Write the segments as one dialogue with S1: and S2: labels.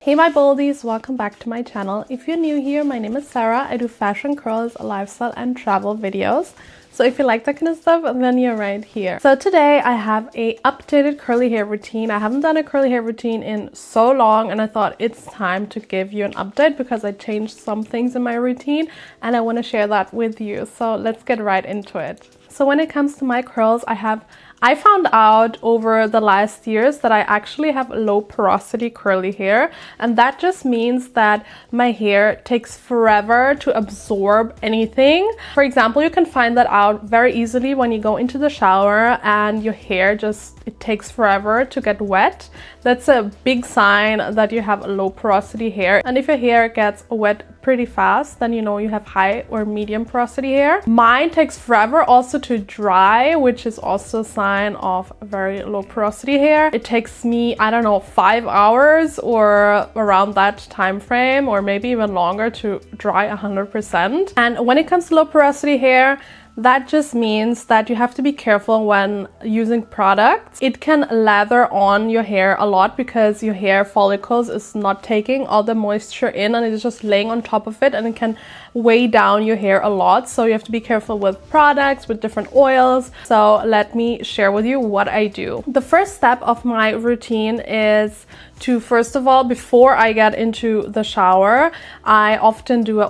S1: Hey my boldies, welcome back to my channel. If you're new here, my name is Sarah. I do fashion, curls, lifestyle and travel videos. So if you like that kind of stuff, then you're right here. So today I have a updated curly hair routine. I haven't done a curly hair routine in so long and I thought it's time to give you an update because I changed some things in my routine and I want to share that with you. So let's get right into it. So when it comes to my curls, I found out over the last years that I actually have low porosity curly hair, and that just means that my hair takes forever to absorb anything. For example, you can find that out very easily when you go into the shower and your hair it takes forever to get wet. That's a big sign that you have low porosity hair. And if your hair gets wet pretty fast, then you know you have high or medium porosity hair. Mine takes forever also to dry, which is also a sign of very low porosity hair. It takes me, I don't know, 5 hours or around that time frame, or maybe even longer, to dry 100%. And when it comes to low porosity hair, that just means that you have to be careful when using products. It can lather on your hair a lot because your hair follicles is not taking all the moisture in and it's just laying on top of it, and it can weigh down your hair a lot. So you have to be careful with products, with different oils. So let me share with you what I do. The first step of my routine is to, first of all, before I get into the shower, I often do a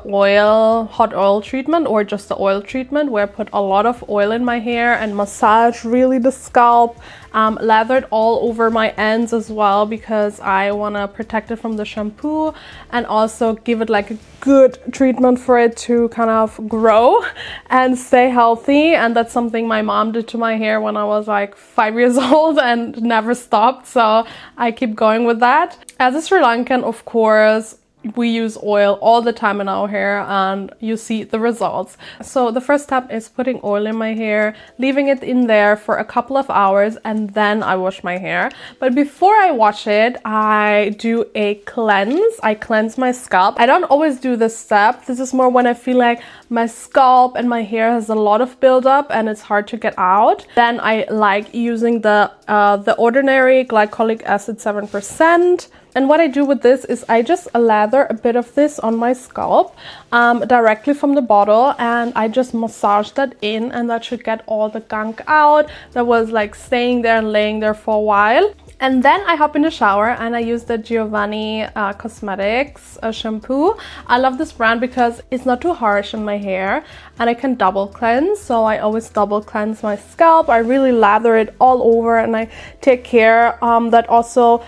S1: hot oil treatment or just the oil treatment where I put a lot of oil in my hair and massage really the scalp, lather it all over my ends as well because I want to protect it from the shampoo and also give it like a good treatment for it to kind of grow and stay healthy. And that's something my mom did to my hair when I was like 5 years old and never stopped, so I keep going with that. As a Sri Lankan, of course, we use oil all the time in our hair and you see the results. So the first step is putting oil in my hair, leaving it in there for a couple of hours, and then I wash my hair. But before I wash it, I do a cleanse. I cleanse my scalp. I don't always do this step. This is more when I feel like my scalp and my hair has a lot of buildup and it's hard to get out. Then I like using the ordinary glycolic acid 7%. And what I do with this is I just lather a bit of this on my scalp directly from the bottle, and I just massage that in, and that should get all the gunk out that was like staying there and laying there for a while. And then I hop in the shower and I use the Giovanni Cosmetics shampoo. I love this brand because it's not too harsh on my hair and I can double cleanse. So I always double cleanse my scalp. I really lather it all over and I take care that also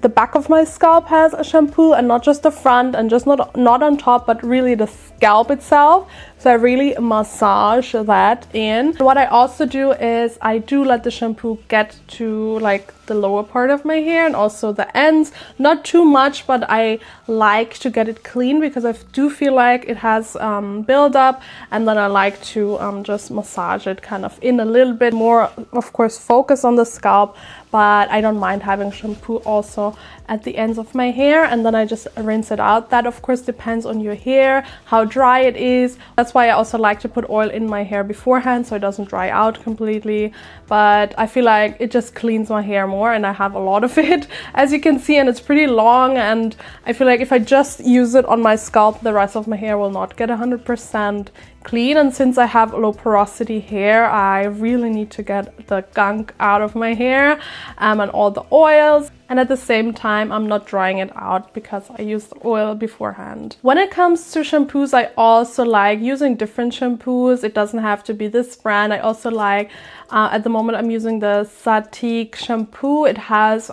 S1: the back of my scalp has a shampoo and not just the front, and just not on top, but really the scalp itself. So I really massage that in. What I also do is I do let the shampoo get to like the lower part of my hair and also the ends. Not too much, but I like to get it clean because I do feel like it has buildup, and then I like to just massage it kind of in a little bit more. Of course, focus on the scalp, but I don't mind having shampoo also at the ends of my hair, and then I just rinse it out. That of course depends on your hair, how dry it is. That's why I also like to put oil in my hair beforehand so it doesn't dry out completely. But I feel like it just cleans my hair more, and I have a lot of it, as you can see, and it's pretty long, and I feel like if I just use it on my scalp, the rest of my hair will not get 100% clean. And since I have low porosity hair, I really need to get the gunk out of my hair and all the oils. And at the same time, I'm not drying it out because I used oil beforehand. When it comes to shampoos, I also like using different shampoos. It doesn't have to be this brand. I also like, at the moment I'm using the Satique shampoo. It has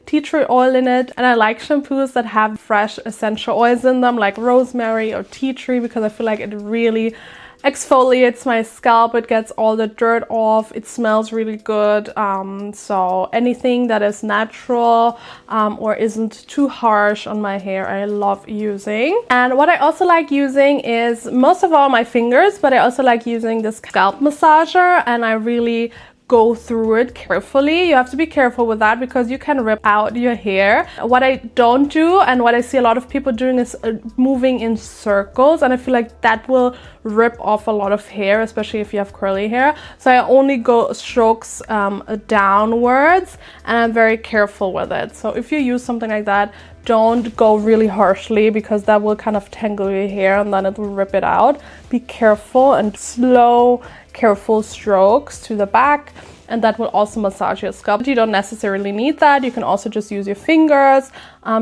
S1: tea tree oil in it. And I like shampoos that have fresh essential oils in them, like rosemary or tea tree, because I feel like it really exfoliates my scalp. It gets all the dirt off. It smells really good. So anything that is natural or isn't too harsh on my hair, I love using. And what I also like using is most of all my fingers, but I also like using this scalp massager, and I really go through it carefully. You have to be careful with that because you can rip out your hair. What I don't do, and what I see a lot of people doing, is moving in circles, and I feel like that will rip off a lot of hair, especially if you have curly hair. So I only go strokes downwards, and I'm very careful with it. So if you use something like that, don't go really harshly because that will kind of tangle your hair and then it will rip it out. Be careful and slow, careful strokes to the back, and that will also massage your scalp. You don't necessarily need that. You can also just use your fingers.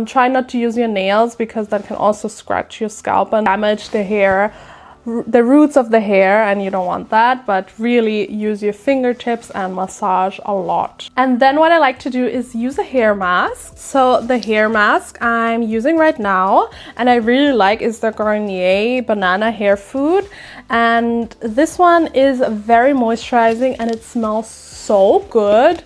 S1: Try not to use your nails because that can also scratch your scalp and damage the hair, the roots of the hair, and you don't want that. But really use your fingertips and massage a lot. And then what I like to do is use a hair mask. So the hair mask I'm using right now and I really like is the Garnier Banana Hair Food, and this one is very moisturizing and it smells so good.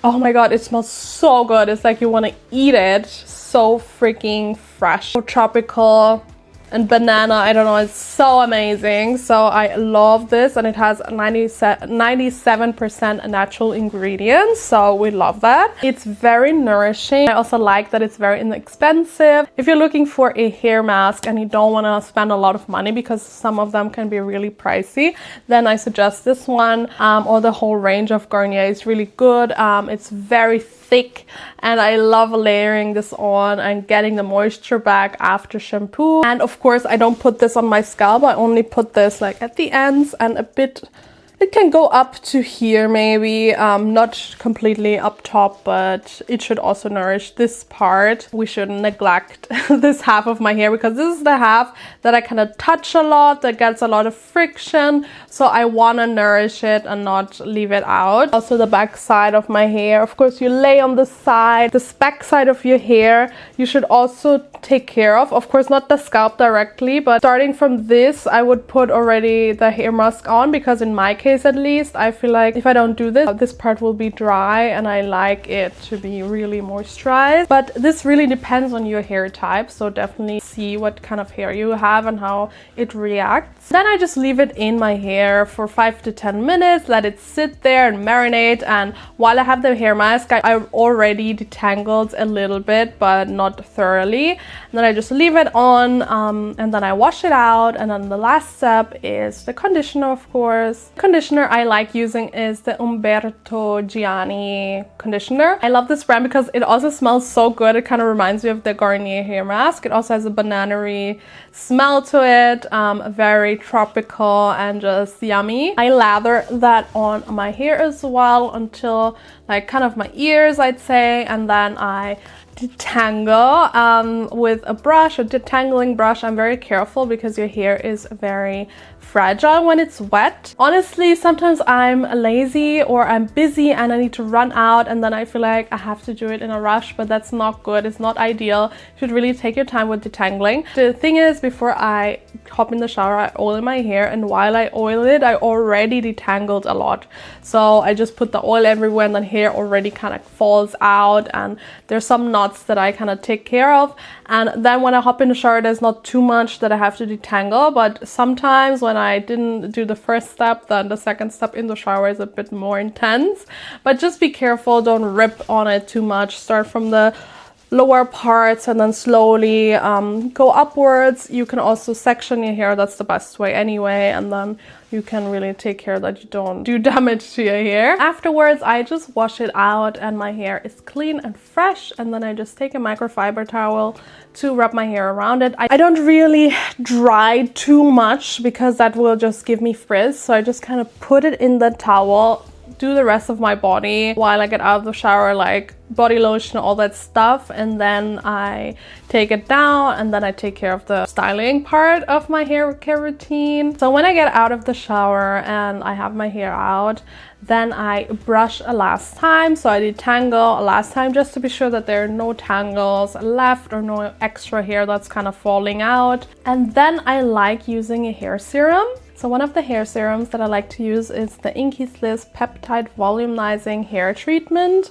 S1: Oh my god, it smells so good. It's like you want to eat it. So freaking fresh, so tropical. And banana, I don't know, it's so amazing. So I love this, and it has 97% natural ingredients, so we love that. It's very nourishing. I also like that it's very inexpensive. If you're looking for a hair mask and you don't want to spend a lot of money because some of them can be really pricey, then I suggest this one, or the whole range of Garnier is really good. It's very thick and I love layering this on and getting the moisture back after shampoo. And of course I don't put this on my scalp, I only put this like at the ends and a bit, it can go up to here maybe, not completely up top, but it should also nourish this part. We shouldn't neglect this half of my hair because this is the half that I kind of touch a lot, that gets a lot of friction, so I want to nourish it and not leave it out. Also the back side of my hair, of course you lay on the side, the back side of your hair you should also take care of course not the scalp directly, but starting from this I would put already the hair mask on, because in my case at least I feel like if I don't do this, this part will be dry and I like it to be really moisturized. But this really depends on your hair type, so definitely see what kind of hair you have and how it reacts. Then I just leave it in my hair for 5 to 10 minutes, let it sit there and marinate, and while I have the hair mask I've already detangled a little bit but not thoroughly, and then I just leave it on, and then I wash it out. And then the last step is the conditioner, of course. Conditioner I like using is the Umberto Gianni conditioner. I love this brand because it also smells so good. It kind of reminds me of the Garnier hair mask. It also has a banana-y smell to it, very tropical and just yummy. I lather that on my hair as well until like kind of my ears, I'd say, and then I detangle with a brush, a detangling brush. I'm very careful because your hair is very fragile when it's wet. Honestly, sometimes I'm lazy or I'm busy and I need to run out, and then I feel like I have to do it in a rush, but that's not good. It's not ideal. You should really take your time with detangling. The thing is, before I hop in the shower, I oil my hair, and while I oil it, I already detangled a lot. So I just put the oil everywhere and then hair already kind of falls out, and there's some knots that I kind of take care of. And then when I hop in the shower, there's not too much that I have to detangle, but sometimes when I didn't do the first step, then the second step in the shower is a bit more intense. But just be careful, don't rip on it too much. Start from the lower parts and then slowly go upwards. You can also section your hair, that's the best way anyway, and then you can really take care that you don't do damage to your hair. Afterwards, I just wash it out and my hair is clean and fresh, and then I just take a microfiber towel to wrap my hair around it. I don't really dry too much because that will just give me frizz, so I just kind of put it in the towel, do the rest of my body while I get out of the shower, like body lotion, all that stuff, and then I take it down and then I take care of the styling part of my hair care routine. So when I get out of the shower and I have my hair out, then I brush a last time. So I detangle a last time just to be sure that there are no tangles left or no extra hair that's kind of falling out. And then I like using a hair serum. So one of the hair serums that I like to use is the Inky Sliss Peptide Volumizing Hair Treatment.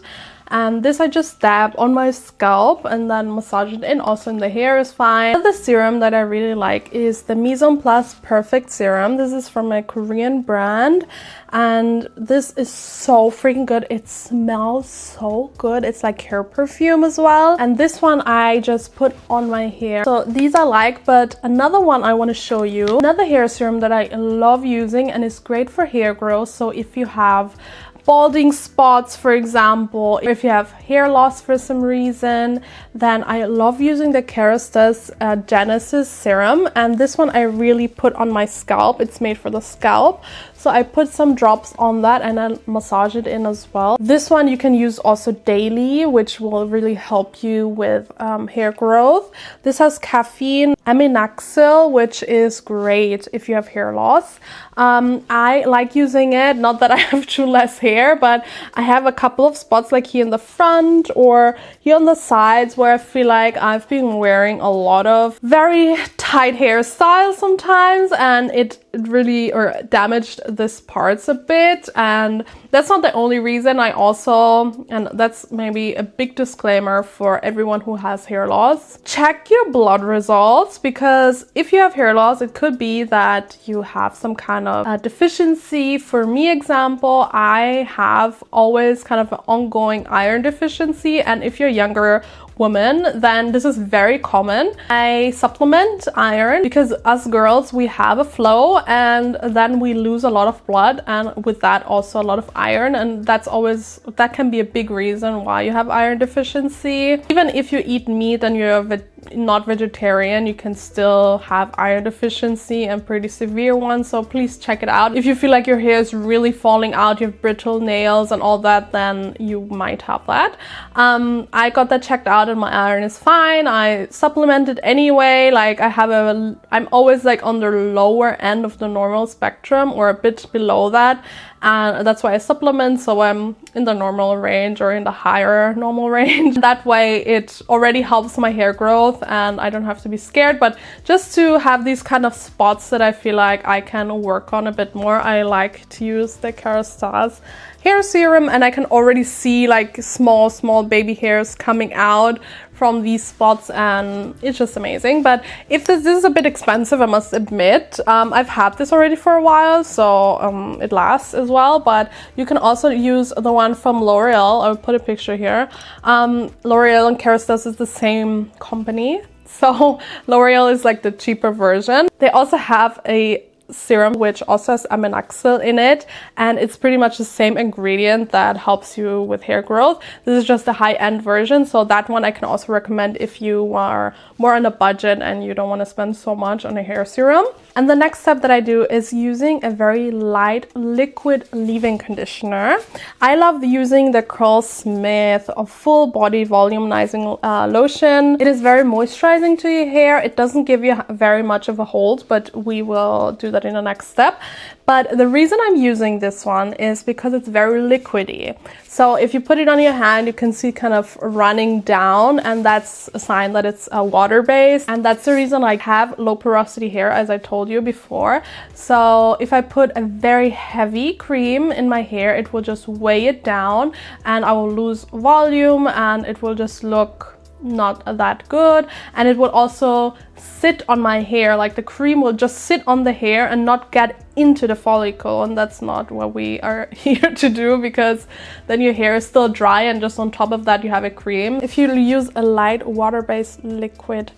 S1: And this I just dab on my scalp and then massage it in. Also in the hair is fine. The serum that I really like is the Mise Plus Perfect Serum. This is from a Korean brand, and this is so freaking good. It smells so good. It's like hair perfume as well. And this one I just put on my hair. So these I like, but another one I want to show you. Another hair serum that I love using and is great for hair growth. So if you have balding spots, for example. If you have hair loss for some reason, then I love using the Kerastase Genesis serum, and this one I really put on my scalp. It's made for the scalp, so I put some drops on that and then massage it in as well. This one you can use also daily, which will really help you with hair growth. This has caffeine, aminoxyl, which is great if you have hair loss. I like using it, not that I have too less hair, but I have a couple of spots like here in the front or here on the sides where I feel like I've been wearing a lot of very tight hairstyles sometimes, and it really damaged these parts a bit. And that's not the only reason. I also, and that's maybe a big disclaimer for everyone who has hair loss, check your blood results, because if you have hair loss, it could be that you have some kind of deficiency. For me, example, I have always kind of an ongoing iron deficiency, and if you're younger woman, then this is very common. I supplement iron because us girls, we have a flow, and then we lose a lot of blood, and with that also a lot of iron, and that can be a big reason why you have iron deficiency. Even if you eat meat and you're not vegetarian, you can still have iron deficiency, and pretty severe one, so please check it out. If you feel like your hair is really falling out, you have brittle nails and all that, then you might have that. I got that checked out and my iron is fine. I supplemented anyway. Like I'm always like on the lower end of the normal spectrum or a bit below that, and that's why I supplement, so I'm in the normal range or in the higher normal range. That way it already helps my hair growth and I don't have to be scared. But just to have these kind of spots that I feel like I can work on a bit more, I like to use the Kerastase hair serum, and I can already see like small baby hairs coming out from these spots, and it's just amazing. But if this is a bit expensive, I must admit. I've had this already for a while, so it lasts as well. But you can also use the one from L'Oreal. I'll put a picture here. L'Oreal and Kerastase is the same company, so L'Oreal is like the cheaper version. They also have a serum which also has aminoxyl in it, and it's pretty much the same ingredient that helps you with hair growth. This is just the high-end version, so that one I can also recommend if you are more on a budget and you don't want to spend so much on a hair serum. And the next step that I do is using a very light liquid leave-in conditioner. I love using the Curlsmith full body volumizing lotion. It is very moisturizing to your hair. It doesn't give you very much of a hold, but we will do that in the next step. But the reason I'm using this one is because it's very liquidy. So if you put it on your hand, you can see kind of running down, and that's a sign that it's water-based. And that's the reason I have low porosity hair, as I told you before. So if I put a very heavy cream in my hair, it will just weigh it down and I will lose volume, and it will just look not that good. And it will also sit on my hair, like the cream will just sit on the hair and not get into the follicle, and that's not what we are here to do, because then your hair is still dry and just on top of that you have a cream. If you use a light water-based liquid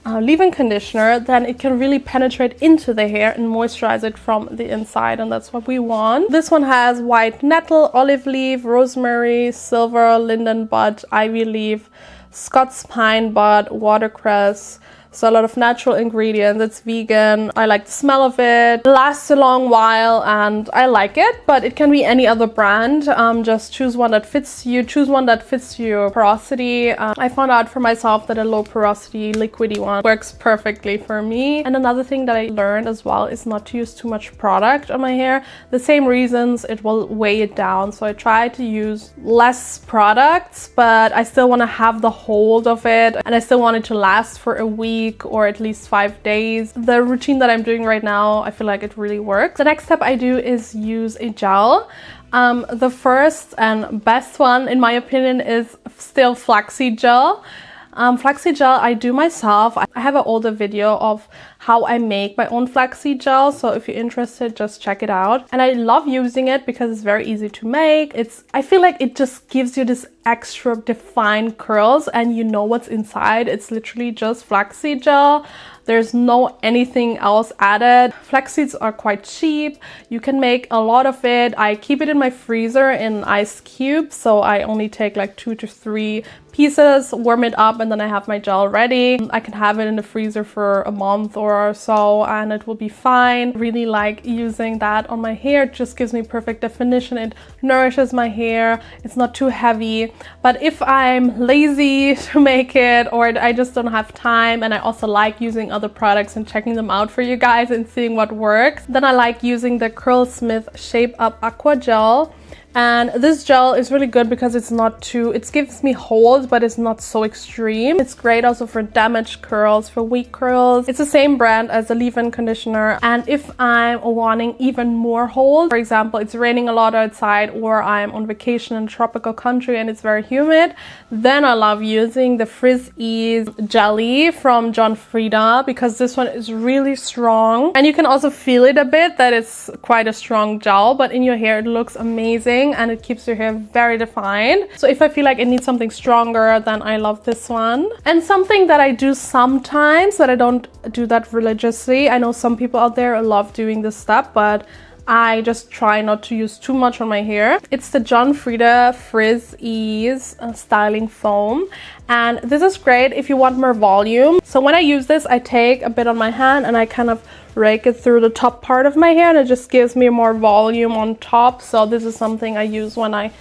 S1: leave-in conditioner, then it can really penetrate into the hair and moisturize it from the inside, and that's what we want. This one has white nettle, olive leaf, rosemary, silver, linden bud, ivy leaf, Scots pine bud, watercress. So a lot of natural ingredients. It's vegan. I like the smell of it. It lasts a long while and I like it, but it can be any other brand. Just choose one that fits you. Choose one that fits your porosity. I found out for myself that a low porosity liquidy one works perfectly for me. And another thing that I learned as well is not to use too much product on my hair. The same reasons, it will weigh it down. So I try to use less products, but I still want to have the hold of it, and I still want it to last for a week or at least 5 days. The routine that I'm doing right now, I feel like it really works. The next step I do is use a gel. The first and best one, in my opinion, is still flaxseed gel. Flaxseed gel I do myself. I have an older video of how I make my own flaxseed gel. So if you're interested, just check it out. And I love using it because it's very easy to make. I feel like it just gives you this extra defined curls and you know what's inside. It's literally just flaxseed gel. There's no anything else added. Flax seeds are quite cheap. You can make a lot of it. I keep it in my freezer in ice cubes. So I only take like 2 to 3 pieces, warm it up, and then I have my gel ready. I can have it in the freezer for a month or so and it will be fine. Really like using that on my hair. It just gives me perfect definition. It nourishes my hair. It's not too heavy. But if I'm lazy to make it or I just don't have time, and I also like using other products and checking them out for you guys and seeing what works, then I like using the Curlsmith Shape Up Aqua Gel. And this gel is really good because it's not too, it gives me holds, but it's not so extreme. It's great also for damaged curls, for weak curls. It's the same brand as the leave-in conditioner. And if I'm wanting even more hold, for example, it's raining a lot outside or I'm on vacation in a tropical country and it's very humid, then I love using the Frizz Ease Jelly from John Frieda because this one is really strong. And you can also feel it a bit that it's quite a strong gel, but in your hair it looks amazing. And it keeps your hair very defined. So if I feel like it needs something stronger, then I love this one. And something that I do sometimes, that I don't do that religiously. I know some people out there love doing this step, but I just try not to use too much on my hair. It's the John Frieda Frizz Ease Styling Foam. And this is great if you want more volume. So when I use this, I take a bit on my hand and I kind of rake it through the top part of my hair and it just gives me more volume on top. So this is something I use when I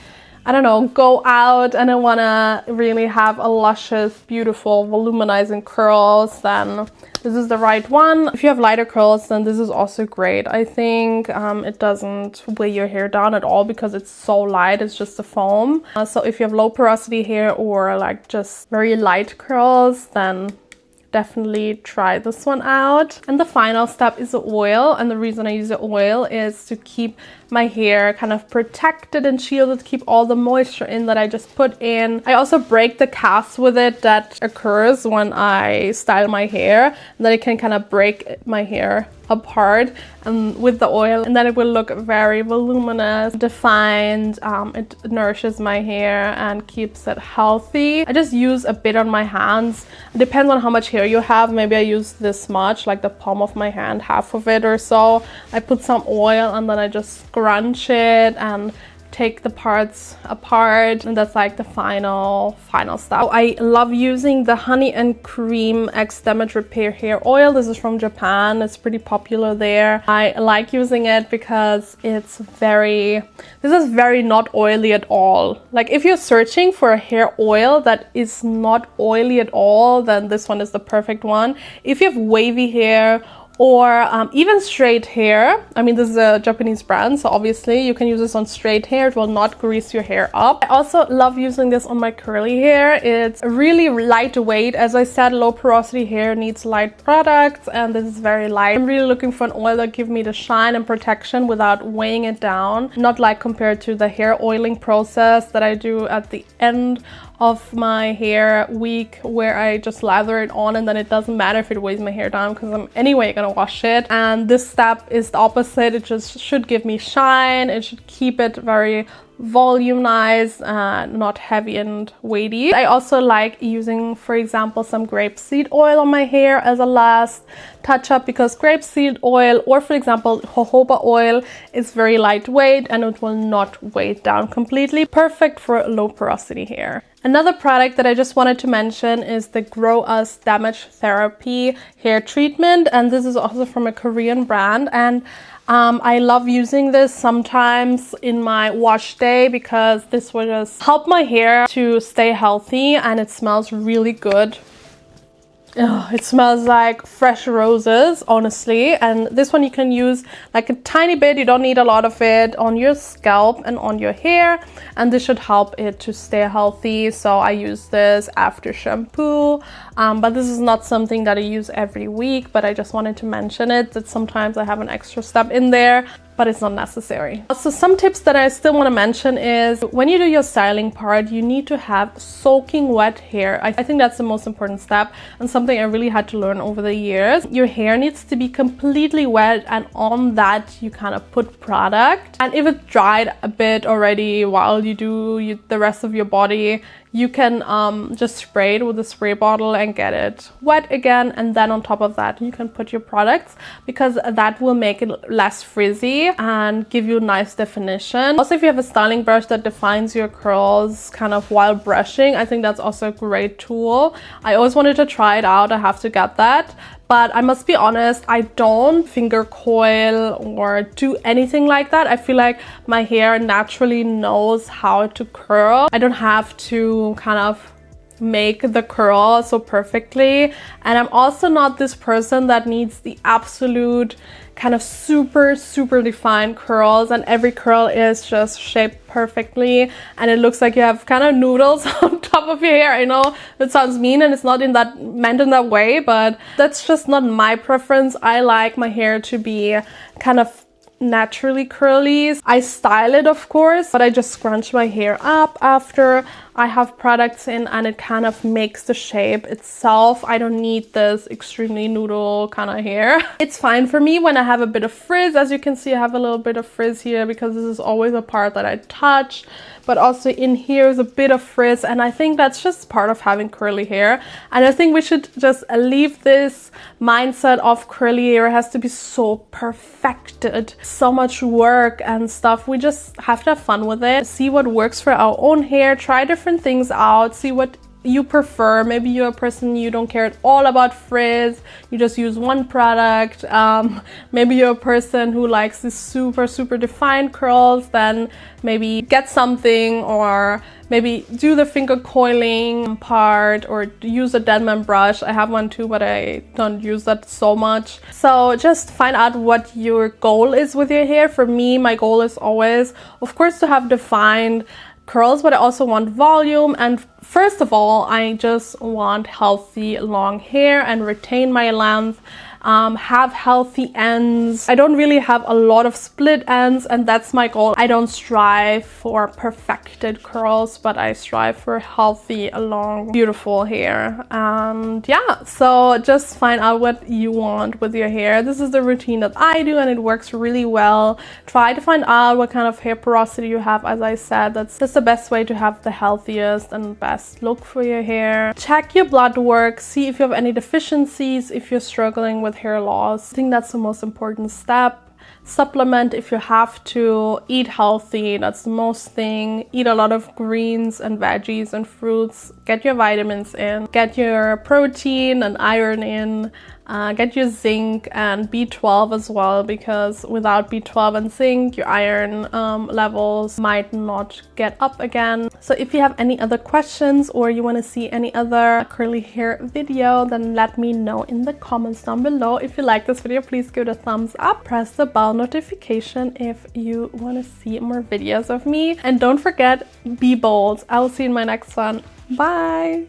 S1: don't know, go out and I want to really have a luscious, beautiful, voluminizing curls, then this is the right one. If you have lighter curls, then this is also great. I think it doesn't weigh your hair down at all because it's so light. It's just a foam. So if you have low porosity hair or like just very light curls, then definitely try this one out. And the final step is the oil, and the reason I use the oil is to keep my hair kind of protected and shielded, keep all the moisture in that I just put in. I also break the cast with it that occurs when I style my hair, and then I can kind of break my hair apart and with the oil, and then it will look very voluminous, defined. It nourishes my hair and keeps it healthy. I just use a bit on my hands. It depends on how much hair you have. Maybe I use this much, like the palm of my hand, half of it or so. I put some oil and then I just scrunch it and take the parts apart, and that's like the final step. So I love using the Honey and Cream X Damage Repair Hair Oil. This is from Japan. It's pretty popular there. I like using it because this is very not oily at all. Like if you're searching for a hair oil that is not oily at all, then this one is the perfect one. If you have wavy hair or even straight hair, I mean, this is a Japanese brand, so obviously you can use this on straight hair. It will not grease your hair up. I also love using this on my curly hair. It's really lightweight. As I said, low porosity hair needs light products, and this is very light. I'm really looking for an oil that gives me the shine and protection without weighing it down. Not like compared to the hair oiling process that I do at the end of my hair week, where I just lather it on and then it doesn't matter if it weighs my hair down because I'm anyway gonna wash it. And this step is the opposite. It just should give me shine. It should keep it very volumized and not heavy and weighty. I also like using, for example, some grapeseed oil on my hair as a last touch up, because grapeseed oil, or for example jojoba oil, is very lightweight and it will not weigh it down completely. Perfect for low porosity hair. Another product that I just wanted to mention is the Grow Us Damage Therapy hair treatment, and this is also from a Korean brand. And I love using this sometimes in my wash day because this will just help my hair to stay healthy, and it smells really good. Oh, it smells like fresh roses, honestly. And this one you can use like a tiny bit, you don't need a lot of it, on your scalp and on your hair, and this should help it to stay healthy. So I use this after shampoo, but this is not something that I use every week, but I just wanted to mention it, that sometimes I have an extra step in there. but it's not necessary. So some tips that I still want to mention is when you do your styling part, you need to have soaking wet hair. I think that's the most important step and something I really had to learn over the years. Your hair needs to be completely wet, and on that you kind of put product. And if it dried a bit already while you do the rest of your body, you can just spray it with a spray bottle and get it wet again, and then on top of that you can put your products, because that will make it less frizzy and give you nice definition. Also, if you have a styling brush that defines your curls kind of while brushing, I think that's also a great tool. I always wanted to try it out. I have to get that. But I must be honest, I don't finger coil or do anything like that. I feel like my hair naturally knows how to curl. I don't have to kind of make the curl so perfectly. And I'm also not this person that needs the absolute kind of super defined curls, and every curl is just shaped perfectly and it looks like you have kind of noodles on top of your hair. I know that sounds mean and it's not meant in that way, but that's just not my preference. I like my hair to be kind of naturally curly. I style it, of course, but I just scrunch my hair up after I have products in, and it kind of makes the shape itself. I don't need this extremely noodle kind of hair. It's fine for me when I have a bit of frizz. As you can see, I have a little bit of frizz here because this is always a part that I touch, but also in here is a bit of frizz, and I think that's just part of having curly hair. And I think we should just leave this mindset of curly hair has to be so perfected, so much work and stuff. We just have to have fun with it, see what works for our own hair, try different things out, see what you prefer. Maybe you're a person, you don't care at all about frizz, you just use one product. Maybe you're a person who likes these super defined curls, then maybe get something, or maybe do the finger coiling part, or use a dead man brush. I have one too, but I don't use that so much. So just find out what your goal is with your hair. For me, my goal is always, of course, to have defined curls, but I also want volume. And first of all, I just want healthy long hair and retain my length, have healthy ends. I don't really have a lot of split ends, and that's my goal. I don't strive for perfected curls, but I strive for healthy, long, beautiful hair. And yeah, so just find out what you want with your hair. This is the routine that I do, and it works really well. Try to find out what kind of hair porosity you have. As I said, that's the best way to have the healthiest and best look for your hair. Check your blood work, see if you have any deficiencies, if you're struggling with hair loss. I think that's the most important step. Supplement if you have to. Eat healthy, that's the most thing. Eat a lot of greens and veggies and fruits. Get your vitamins in. Get your protein and iron in. Get your zinc and B12 as well, because without B12 and zinc, your iron levels might not get up again. So if you have any other questions or you want to see any other curly hair video, then let me know in the comments down below. If you like this video, please give it a thumbs up. Press the bell notification if you want to see more videos of me. And don't forget, be bold. I will see you in my next one. Bye!